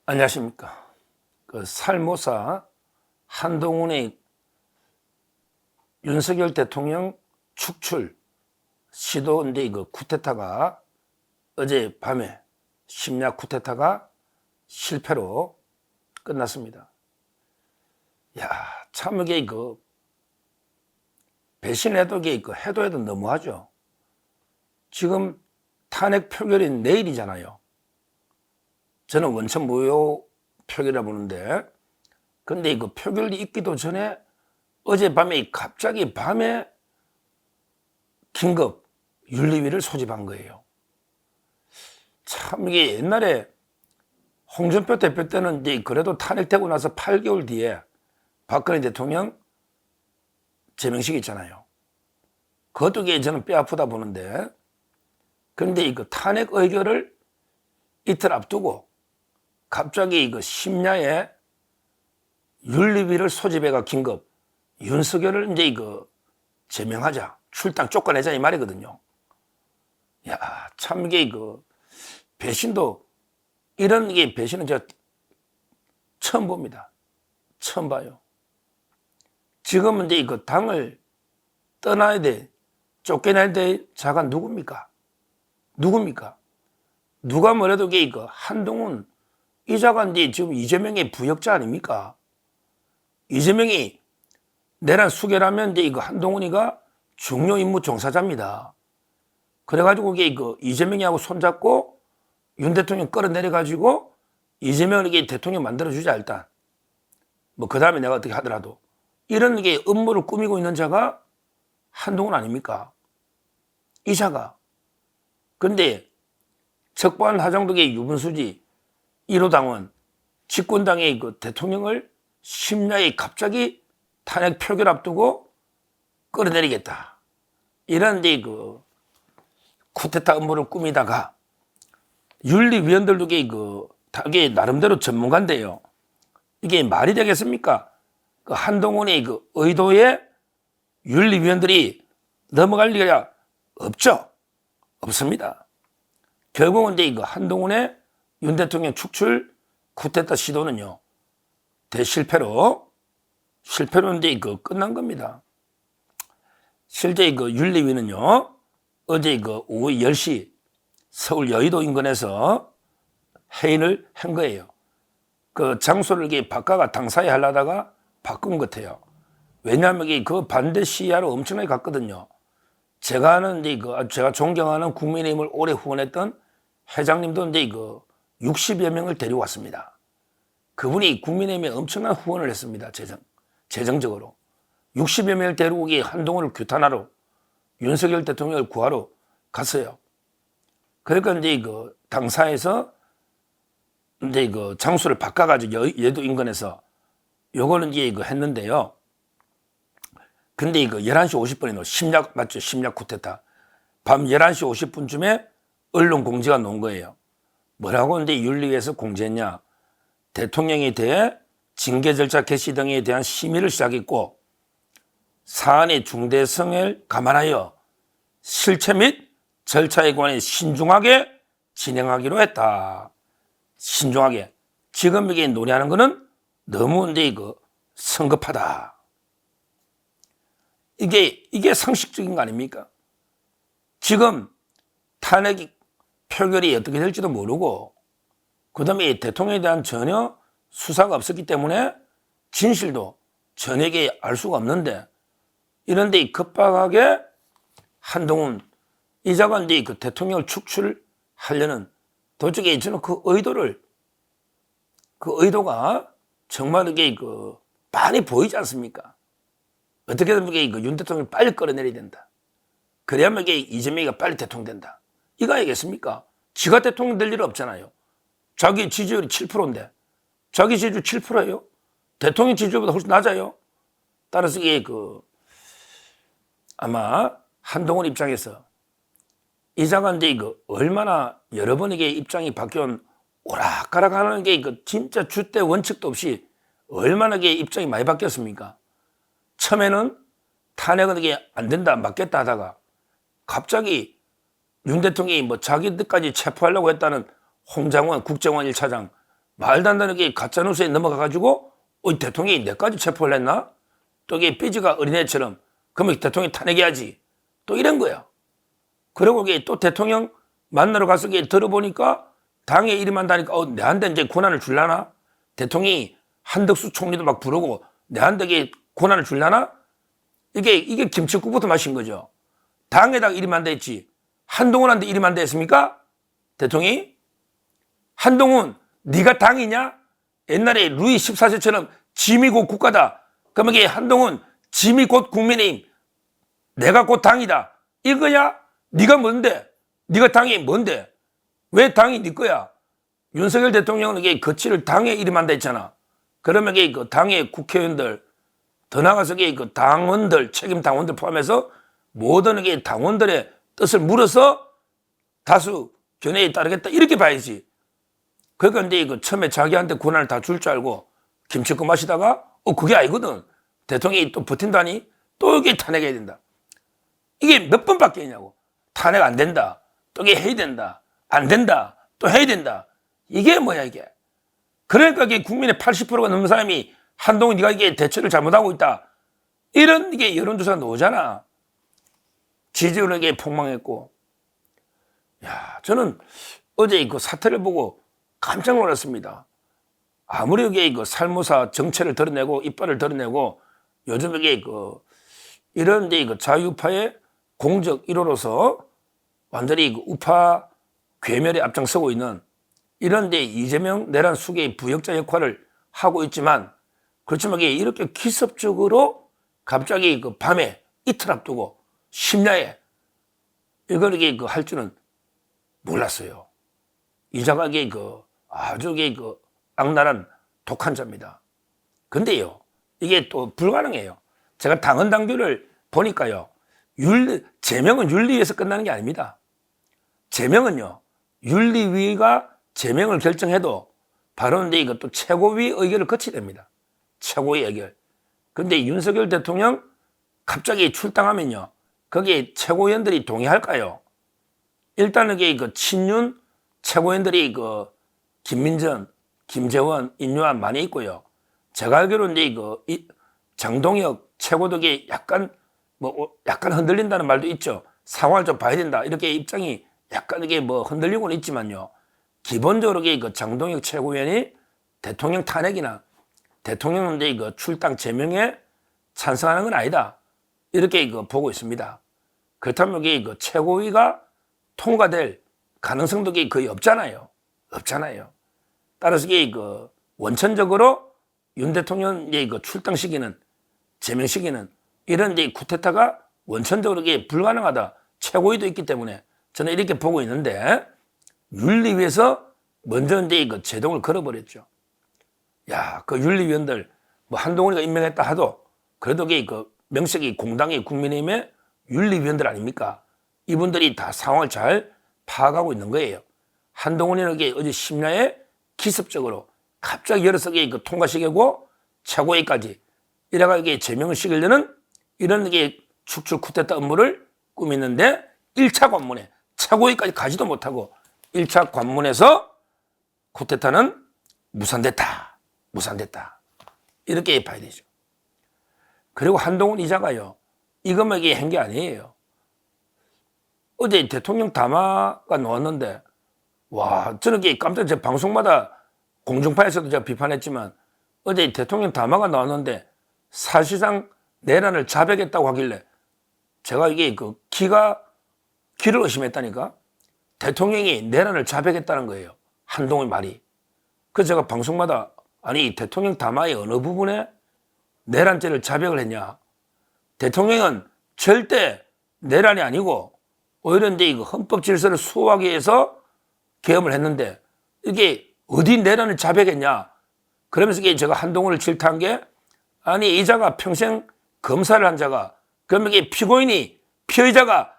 안녕하십니까. 그 살모사 한동훈의 윤석열 대통령 축출 시도인데 그 쿠데타가 어제 밤에 심야 쿠데타가 실패로 끝났습니다. 야, 참 이게 그 배신해도 해도 너무하죠. 지금 탄핵 표결이 내일이잖아요. 저는 원천 무효 표결이라 보는데, 근데 그 표결이 있기도 전에 어젯밤에 갑자기 밤에 긴급 윤리위를 소집한 거예요. 참 이게 옛날에 홍준표 대표 때는 이제 그래도 탄핵되고 나서 8개월 뒤에 박근혜 대통령 제명식 있잖아요. 그것도 저는 뼈 아프다 보는데, 그런데 이 탄핵 의결을 이틀 앞두고 갑자기 심야에 윤리위를 소집해가 긴급 윤석열을 이제 제명하자, 출당 쫓아내자 이 말이거든요. 야, 참 이게 배신도, 이런 배신은 제가 처음 봅니다. 처음 봐요. 지금은 이제 당을 떠나야 돼, 쫓겨나야 될 자가 누굽니까? 누가 뭐래도 한동훈 이 자가 이제 지금 이재명의 부역자 아닙니까? 이재명이 내란 수결하면 이제 한동훈이가 중요 임무 종사자입니다. 그래가지고 이재명이하고 손잡고 윤 대통령 끌어내려가지고 이재명을 대통령 만들어주자 일단. 뭐 그 다음에 내가 어떻게 하더라도. 이런 음모를 꾸미고 있는 자가 한동훈 아닙니까? 이 자가. 근데 적반 하장독의 유분수지 1호 당원, 집권당의 대통령을 심야에 갑자기 탄핵 표결 앞두고 끌어내리겠다. 이런 쿠데타 음모를 꾸미다가 윤리위원들도 이게 나름대로 전문가인데요. 이게 말이 되겠습니까? 한동훈의 의도에 윤리위원들이 넘어갈 리가 없죠. 없습니다. 결국은 이제 한동훈의 윤 대통령 축출 쿠데타 시도는요, 대실패로 이제 끝난 겁니다. 실제 윤리위는요, 어제 오후 10시 서울 여의도 인근에서 회의를 한 거예요. 장소를 바꿔가 당사에 하려다가 바꾼 것 같아요. 왜냐하면 그 반대 시야로 엄청나게 갔거든요. 제가 아는 제가 존경하는 국민의힘을 오래 후원했던 회장님도 이제 60여 명을 데려왔습니다. 그분이 국민의힘에 엄청난 후원을 했습니다. 재정적으로. 60여 명을 데리고 한동훈을 규탄하러 윤석열 대통령을 구하러 갔어요. 그러니까 이제 당사에서 이제 장소를 바꿔가지고 여의도 인근에서 요거는 이제 했는데요. 근데 11시 50분에 심야 맞죠? 심야 쿠데타. 밤 11시 50분쯤에 언론 공지가 나온 거예요. 뭐라고 이제 윤리위에서 공지했냐? 대통령에 대해 징계 절차 개시 등에 대한 심의를 시작했고, 사안의 중대성을 감안하여 실체 및 절차에 관해 신중하게 진행하기로 했다. 신중하게. 지금 이게 논의하는 거는 너무 이제 성급하다. 이게 상식적인 거 아닙니까? 지금 탄핵 표결이 어떻게 될지도 모르고, 그 다음에 대통령에 대한 전혀 수사가 없었기 때문에 진실도 전혀 알 수가 없는데, 이런데 급박하게 한동훈 이자가 이제 대통령을 축출하려는 도저히 저는 그 의도가 정말 이게 빤히 보이지 않습니까? 어떻게든 윤 대통령을 빨리 끌어내려야 된다. 그래야만 이재명이가 빨리 대통령 된다. 이거 아니겠습니까? 지가 대통령 될 일은 없잖아요. 자기 지지율이 7%인데, 자기 지지율 7%예요. 대통령 지지율보다 훨씬 낮아요. 따라서 이게 아마 한동훈 입장에서 이자가 이제 얼마나 여러 번 입장이 바뀌어온 오락가락하는 게 진짜 줏대 원칙도 없이 얼마나 입장이 많이 바뀌었습니까? 처음에는 탄핵은 이게 안 된다, 맞겠다 하다가 갑자기 윤 대통령이 자기들까지 체포하려고 했다는 홍장원 국정원 1차장 말도 안 되는 게 가짜뉴스에 넘어가가지고 대통령이 내까지 체포를 했나? 또 이게 삐지가 어린애처럼 그러면 대통령 탄핵해야지. 또 이런 거야. 그리고 이게 또 대통령 만나러 가서 들어보니까 당에 이름한다니까 내한테 이제 권한을 줄라나? 대통령이 한덕수 총리도 막 부르고 내한테 권한을 줄라나? 이게 김치국부터 마신 거죠. 당에다가 이름한다 했지. 한동훈한테 이름한다 했습니까? 대통령이? 한동훈 네가 당이냐? 옛날에 루이 14세처럼 짐이 곧 국가다. 그러면 이게 한동훈 짐이 곧 국민의힘 내가 곧 당이다. 이거야? 네가 뭔데? 네가 당이 뭔데? 왜 당이 네 거야? 윤석열 대통령은 이게 거치를 당에 이름한다 했잖아. 그러면 이게 그 당의 국회의원들 더 나가서 이게 그 당원들 책임 당원들 포함해서 모든 게 당원들의 뜻을 물어서 다수 견해에 따르겠다 이렇게 봐야지. 그러니까 이제 그 처음에 자기한테 권한을 다 줄 줄 알고 김치국 마시다가 그게 아니거든. 대통령이 또 버틴다니 또 이게 탄핵해야 된다. 이게 몇 번밖에 있냐고. 탄핵 안 된다. 또 이게 해야 된다. 안 된다. 또 해야 된다. 이게 뭐야 이게. 그러니까 이게 국민의 80%가 넘는 사람이 한동훈 네가 이게 대처를 잘못하고 있다. 이런 이게 여론조사가 나오잖아. 지지율은 폭망했고. 야, 저는 어제 그 사태를 보고 깜짝 놀랐습니다. 아무리 이게 그 살모사 정체를 드러내고 이빨을 드러내고 요즘 이게 이런 이제 자유파의 공적 1호로서 완전히 우파 괴멸에 앞장서고 있는 이런 데 이재명 내란 수계의 부역자 역할을 하고 있지만 그렇지만 이렇게 기습적으로 갑자기 그 밤에 이틀 앞두고 심야에 이걸 할 줄은 몰랐어요. 이자가 아주 악랄한 독한 자입니다. 근데요, 이게 또 불가능해요. 제가 당헌 당규를 보니까요, 제명은 윤리위에서 끝나는 게 아닙니다. 제명은요, 윤리위가 제명을 결정해도 바로 근데 이것도 최고위 의결을 거쳐야 됩니다. 최고위 의결. 근데 윤석열 대통령 갑자기 출당하면요, 거기에 최고위원들이 동의할까요? 일단은 친윤 최고위원들이 김민전, 김재원, 인류한 많이 있고요. 제가 알기로는 이제 장동혁 최고도 약간 흔들린다는 말도 있죠. 상황을 좀 봐야 된다. 이렇게 입장이 약간 흔들리고는 있지만요. 기본적으로 장동혁 최고위원이 대통령 탄핵이나 대통령 출당 제명에 찬성하는 건 아니다. 이렇게 보고 있습니다. 그렇다면 최고위가 통과될 가능성도 거의 없잖아요. 없잖아요. 따라서 원천적으로 윤 대통령 출당 시기는 제명 시기는 이런 쿠데타가 원천적으로 불가능하다. 최고위도 있기 때문에 저는 이렇게 보고 있는데 윤리위에서 먼저 제동을 걸어버렸죠. 야, 그 윤리위원들 한동훈이가 임명했다 하도 그래도 명색이 공당의 국민의힘의 윤리위원들 아닙니까? 이분들이 다 상황을 잘 파악하고 있는 거예요. 한동훈이는 어제 심야에 기습적으로 갑자기 열어서 통과시키고 최고위까지 이래가 제명을 시키려는 이런 축출 쿠데타 업무를 꾸미는데 1차 관문에 최고위까지 가지도 못하고 1차 관문에서 쿠데타는 무산됐다. 무산됐다. 이렇게 봐야 되죠. 그리고 한동훈 이자가요. 이것만 한 게 아니에요. 어제 대통령 담화가 나왔는데 와, 저는 깜짝 제 방송마다 공중파에서도 제가 비판했지만 어제 대통령 담화가 나왔는데 사실상 내란을 자백했다고 하길래 제가 기를 의심했다니까. 대통령이 내란을 자백했다는 거예요. 한동훈 말이. 그래서 제가 방송마다 아니 대통령 담화의 어느 부분에 내란죄를 자백을 했냐. 대통령은 절대 내란이 아니고 오히려 이제 헌법 질서를 수호하기 위해서 계엄을 했는데 이게 어디 내란을 자백했냐. 그러면서 제가 한동훈을 질타한 게 아니 이자가 평생 검사를 한 자가 그러면 피고인이 피의자가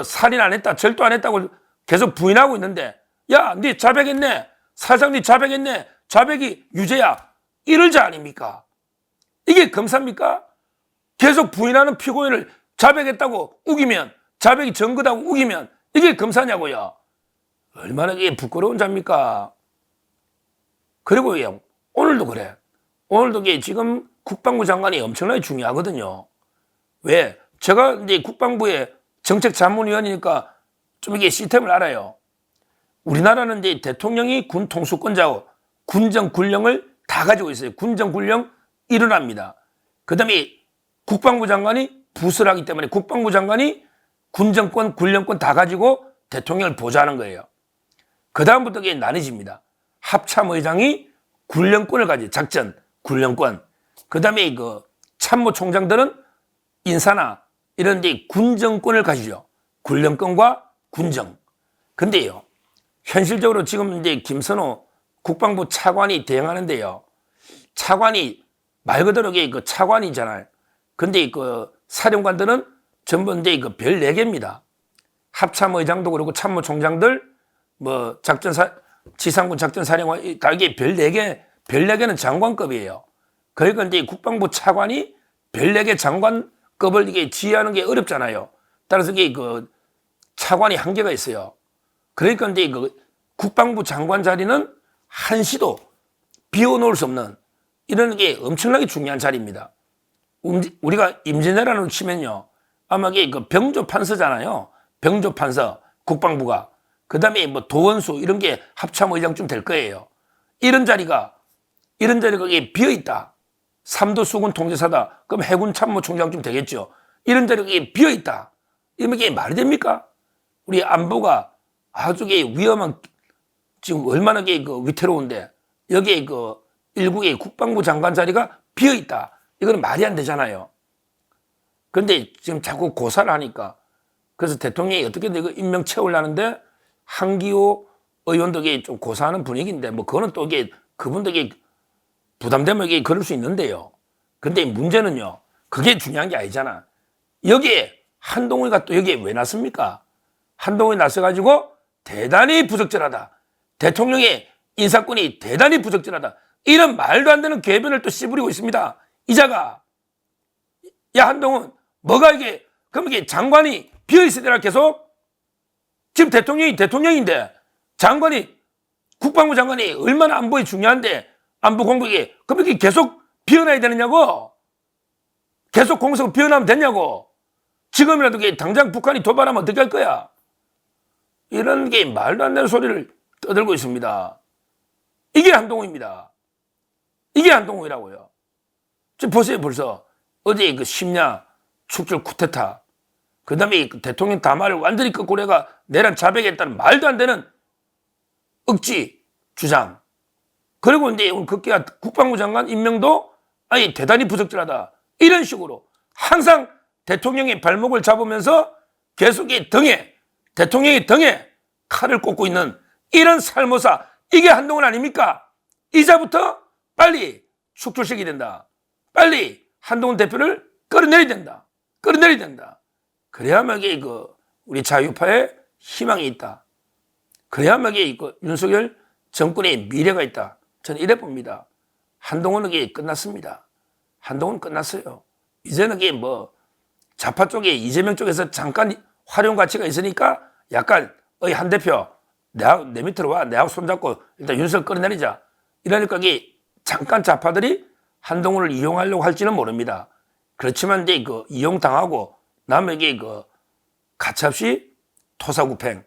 살인 안 했다 절도 안 했다고 계속 부인하고 있는데 야, 네 자백했네. 사실상 네 자백했네. 자백이 유죄야. 이럴 자 아닙니까? 이게 검사입니까? 계속 부인하는 피고인을 자백했다고 우기면 자백이 증거다고 우기면 이게 검사냐고요. 얼마나 이게 부끄러운 자입니까? 그리고 오늘도 그래. 오늘도 지금 국방부 장관이 엄청나게 중요하거든요. 왜? 제가 이제 국방부의 정책자문위원이니까 좀 이게 시스템을 알아요. 우리나라는 이제 대통령이 군 통수권자고 군정 군령을 다 가지고 있어요. 군정 군령 일어납니다. 그 다음에 국방부 장관이 부수를 하기 때문에 국방부 장관이 군정권, 군령권 다 가지고 대통령을 보좌하는 거예요. 그 다음부터 이게 나뉘집니다. 합참의장이 군령권을 가지고 작전, 군령권. 그 다음에 그 참모총장들은 인사나 이런 데 군정권을 가지죠. 군령권과 군정. 근데요, 현실적으로 지금 이제 김선호 국방부 차관이 대행하는데요. 차관이 말 그대로 그 차관이잖아요. 근데 그 사령관들은 전부 이제 그 별 4개입니다. 합참의장도 그렇고 참모총장들, 뭐 지상군 작전사령관, 다 이게 별 4개, 별 4개는 장관급이에요. 그러니까 이제 국방부 차관이 별 4개 장관급을 이게 지휘하는 게 어렵잖아요. 따라서 이게 그 차관이 한계가 있어요. 그러니까 이제 그 국방부 장관 자리는 한시도 비워놓을 수 없는 이런 게 엄청나게 중요한 자리입니다. 우리가 임진왜란으로 치면요. 아마 이게 그 병조판서잖아요. 병조판서, 국방부가. 그 다음에 뭐 도원수 이런 게 합참의장쯤 될 거예요. 이런 자리가 이게 비어있다. 삼도 수군 통제사다. 그럼 해군 참모총장쯤 되겠죠. 이런 자리가 이게 비어있다. 이러면 이게 말이 됩니까? 우리 안보가 아주 위험한, 지금 얼마나 그 위태로운데 여기에 그 일국의 국방부 장관 자리가 비어있다. 이건 말이 안 되잖아요. 그런데 지금 자꾸 고사를 하니까 그래서 대통령이 어떻게든 이거 임명 채우려는데 한기호 의원도 좀 고사하는 분위기인데 뭐 그거는 또 그분도 부담되면 그럴 수 있는데요. 근데 문제는요. 그게 중요한 게 아니잖아. 여기에 한동훈이가 또 여기에 왜 났습니까? 한동훈이 나서가지고 대단히 부적절하다. 대통령의 인사권이 대단히 부적절하다. 이런 말도 안 되는 궤변을 또 씨부리고 있습니다. 이자가. 야, 한동훈, 뭐가 그럼 이게 장관이 비어있어야 되나 계속? 지금 대통령이 대통령인데 장관이, 국방부 장관이 얼마나 안보에 중요한데 안보 공백이, 그럼 이게 계속 비어나야 되느냐고? 계속 공석 비어나면 되냐고? 지금이라도 당장 북한이 도발하면 어떻게 할 거야? 이런 게 말도 안 되는 소리를 떠들고 있습니다. 이게 한동훈입니다. 이게 한동훈이라고요. 지금 보세요, 벌써. 어제 그 심야 축출 쿠데타. 그 다음에 대통령 담화를 완전히 끄고 내가 내란 자백했다는 말도 안 되는 억지 주장. 그리고 이제 오늘 급기야 국방부 장관 임명도 아니 대단히 부적절하다. 이런 식으로 항상 대통령의 발목을 잡으면서 계속 대통령의 등에 칼을 꽂고 있는 이런 살모사. 이게 한동훈 아닙니까? 이자부터 빨리 축출시켜야 된다. 빨리 한동훈 대표를 끌어내려야 된다. 끌어내려야 된다. 그래야만 이게 우리 자유파에 희망이 있다. 그래야만 이게 윤석열 정권의 미래가 있다. 저는 이래 봅니다. 한동훈은 끝났습니다. 한동훈 끝났어요. 이제는 좌파 쪽에 이재명 쪽에서 잠깐 활용 가치가 있으니까 약간 한 대표 내 밑으로 와. 내하고 손잡고 일단 윤석열 끌어내리자. 이러니까 잠깐 좌파들이 한동훈을 이용하려고 할지는 모릅니다. 그렇지만 이제 이용당하고 남에게 가차없이 토사구팽.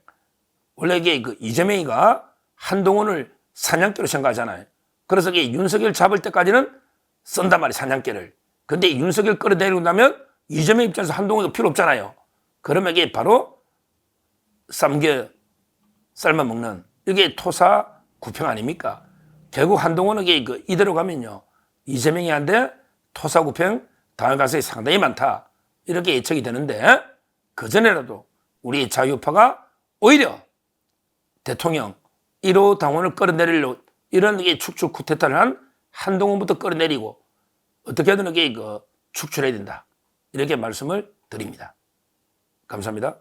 원래 이재명이가 한동훈을 사냥개로 생각하잖아요. 그래서 윤석열 잡을 때까지는 쓴단 말이에요, 사냥개를. 근데 윤석열 끌어내리고 나면 이재명 입장에서 한동훈이 필요 없잖아요. 그러면 이게 바로 삶아 먹는 이게 토사구팽 아닙니까? 결국 한동훈은 이대로 가면요. 이재명이 한데 토사구팽 당할 가능성이 상당히 많다. 이렇게 예측이 되는데 그전에라도 우리 자유파가 오히려 대통령 1호 당원을 끌어내리려고 이런 축출 쿠데타를 한 한동훈부터 끌어내리고 어떻게든 축출해야 된다. 이렇게 말씀을 드립니다. 감사합니다.